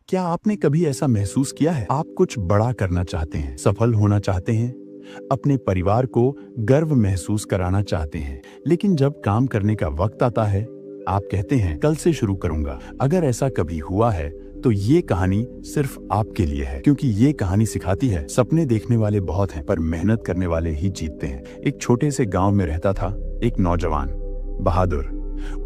क्या आपने कभी ऐसा महसूस किया है? आप कुछ बड़ा करना चाहते हैं, सफल होना चाहते हैं, अपने परिवार को गर्व महसूस कराना चाहते हैं, लेकिन जब काम करने का वक्त आता है, आप कहते हैं कल से शुरू करूंगा। अगर ऐसा कभी हुआ है तो ये कहानी सिर्फ आपके लिए है, क्योंकि ये कहानी सिखाती है सपने देखने वाले बहुत हैं पर मेहनत करने वाले ही जीतते हैं। एक छोटे से गांव में रहता था एक नौजवान, बहादुर।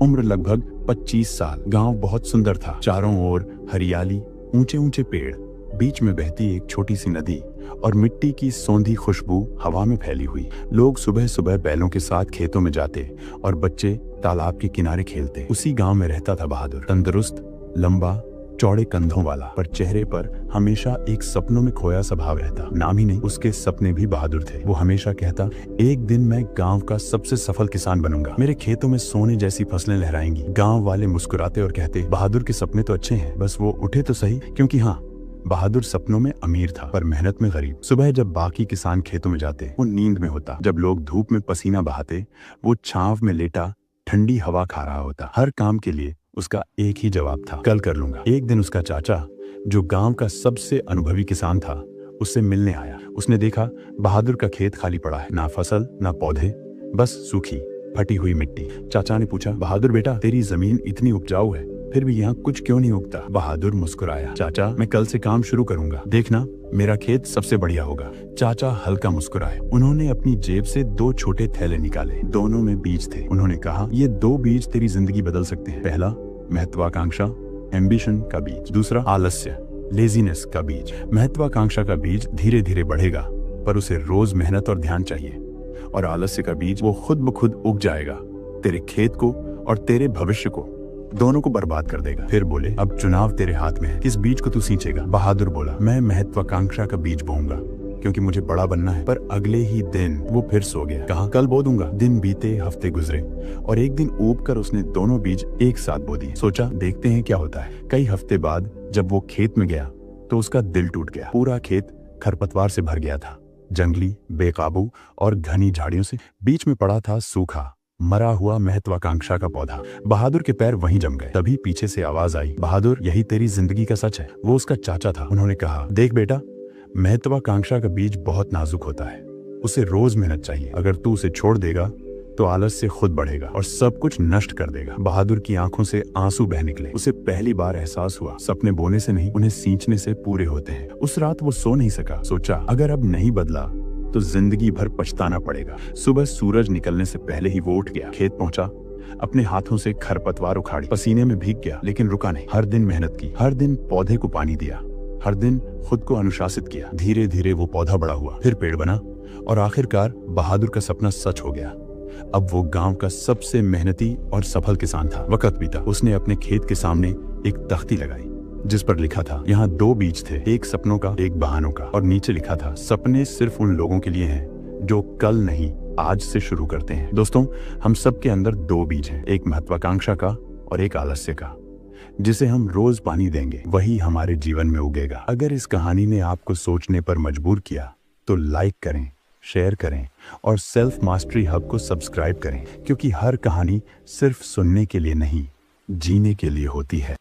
उम्र लगभग 25 साल। गांव बहुत सुंदर था, चारों ओर हरियाली, ऊंचे ऊंचे पेड़, बीच में बहती एक छोटी सी नदी और मिट्टी की सौंधी खुशबू हवा में फैली हुई। लोग सुबह सुबह बैलों के साथ खेतों में जाते और बच्चे तालाब के किनारे खेलते। उसी गांव में रहता था बहादुर, तंदुरुस्त, लंबा, चौड़े कंधों वाला, पर चेहरे पर हमेशा एक सपनों में खोया स्वभाव रहता। नाम ही नहीं, उसके सपने भी बहादुर थे। वो हमेशा कहता, एक दिन मैं गांव का सबसे सफल किसान बनूंगा, मेरे खेतों में सोने जैसी फसलें लहराएंगी। गांव वाले मुस्कुराते और कहते, बहादुर के सपने तो अच्छे हैं, बस वो उठे तो सही। क्योंकि हाँ, बहादुर सपनों में अमीर था पर मेहनत में गरीब। सुबह जब बाकी किसान खेतों में जाते, वो नींद में होता। जब लोग धूप में पसीना बहाते, वो छांव में लेटा ठंडी हवा खा रहा होता। हर काम के लिए उसका एक ही जवाब था, कल कर लूंगा। एक दिन उसका चाचा, जो गांव का सबसे अनुभवी किसान था, उससे मिलने आया। उसने देखा बहादुर का खेत खाली पड़ा है, ना फसल ना पौधे, बस सूखी फटी हुई मिट्टी। चाचा ने पूछा, बहादुर बेटा, तेरी जमीन इतनी उपजाऊ है, फिर भी यहाँ कुछ क्यों नहीं उगता? बहादुर मुस्कुराया, चाचा मैं कल से काम शुरू करूंगा, देखना मेरा खेत सबसे बढ़िया होगा। चाचा हल्का मुस्कुराए। उन्होंने अपनी जेब से 2 छोटे थैले निकाले, दोनों में बीज थे। उन्होंने कहा, ये 2 बीज तेरी जिंदगी बदल सकते हैं। पहला महत्वाकांक्षा, एम्बिशन का बीज। दूसरा आलस्य, लेजीनेस का बीज। महत्वाकांक्षा का बीज धीरे धीरे बढ़ेगा, पर उसे रोज मेहनत और ध्यान चाहिए। और आलस्य का बीज, वो खुद ब खुद उग जाएगा, तेरे खेत को और तेरे भविष्य को, दोनों को बर्बाद कर देगा। फिर बोले, अब चुनाव तेरे हाथ में है, किस बीज को तू सींचेगा? बहादुर बोला, मैं महत्वाकांक्षा का बीज बोऊंगा, क्योंकि मुझे बड़ा बनना है। पर अगले ही दिन वो फिर सो गया। कहा, कल बो दूंगा। दिन बीते, हफ्ते गुजरे और एक दिन ऊब कर उसने दोनों बीज एक साथ बो दिए। सोचा, देखते हैं क्या होता है। कई हफ्ते बाद जब वो खेत में गया तो उसका दिल टूट गया। पूरा खेत खरपतवार से भर गया था, जंगली, बेकाबू और घनी झाड़ियों से। बीच में पड़ा था सूखा, मरा हुआ महत्वाकांक्षा का पौधा। बहादुर के पैर वहीं जम गए। तभी पीछे से आवाज आई, बहादुर, यही तेरी जिंदगी का सच है। वो उसका चाचा था। उन्होंने कहा, देख बेटा, महत्वाकांक्षा का बीज बहुत नाजुक होता है, उसे रोज मेहनत चाहिए। अगर तू उसे छोड़ देगा तो आलस से खुद बढ़ेगा और सब कुछ नष्ट कर देगा। बहादुर की आंखों से आंसू बह निकले। उसे पहली बार एहसास हुआ, सपने बोने से नहीं, उन्हें सींचने से पूरे होते हैं। उस रात वो सो नहीं सका। सोचा, अगर अब नहीं बदला तो जिंदगी भर पछताना पड़ेगा। सुबह सूरज निकलने से पहले ही वो उठ गया, खेत पहुंचा, अपने हाथों से खरपतवार उखाड़ी, पसीने में भीग गया, लेकिन रुका नहीं। हर दिन मेहनत की, हर दिन पौधे को पानी दिया, हर दिन खुद को अनुशासित किया। धीरे धीरे वो पौधा बड़ा हुआ, फिर पेड़ बना और आखिरकार बहादुर का सपना सच हो गया। अब वो गांव का सबसे मेहनती और सफल किसान था। वक्त बीता, उसने अपने खेत के सामने एक तख्ती लगाई जिस पर लिखा था, यहाँ 2 बीज थे, एक सपनों का, एक बहानों का। और नीचे लिखा था, सपने सिर्फ उन लोगों के लिए हैं जो कल नहीं आज से शुरू करते हैं। दोस्तों, हम सब के अंदर 2 बीज हैं, एक महत्वाकांक्षा का और एक आलस्य का। जिसे हम रोज पानी देंगे वही हमारे जीवन में उगेगा। अगर इस कहानी ने आपको सोचने पर मजबूर किया तो लाइक करें, शेयर करें और सेल्फ मास्टरी हब को सब्सक्राइब करें, क्योंकि हर कहानी सिर्फ सुनने के लिए नहीं, जीने के लिए होती है।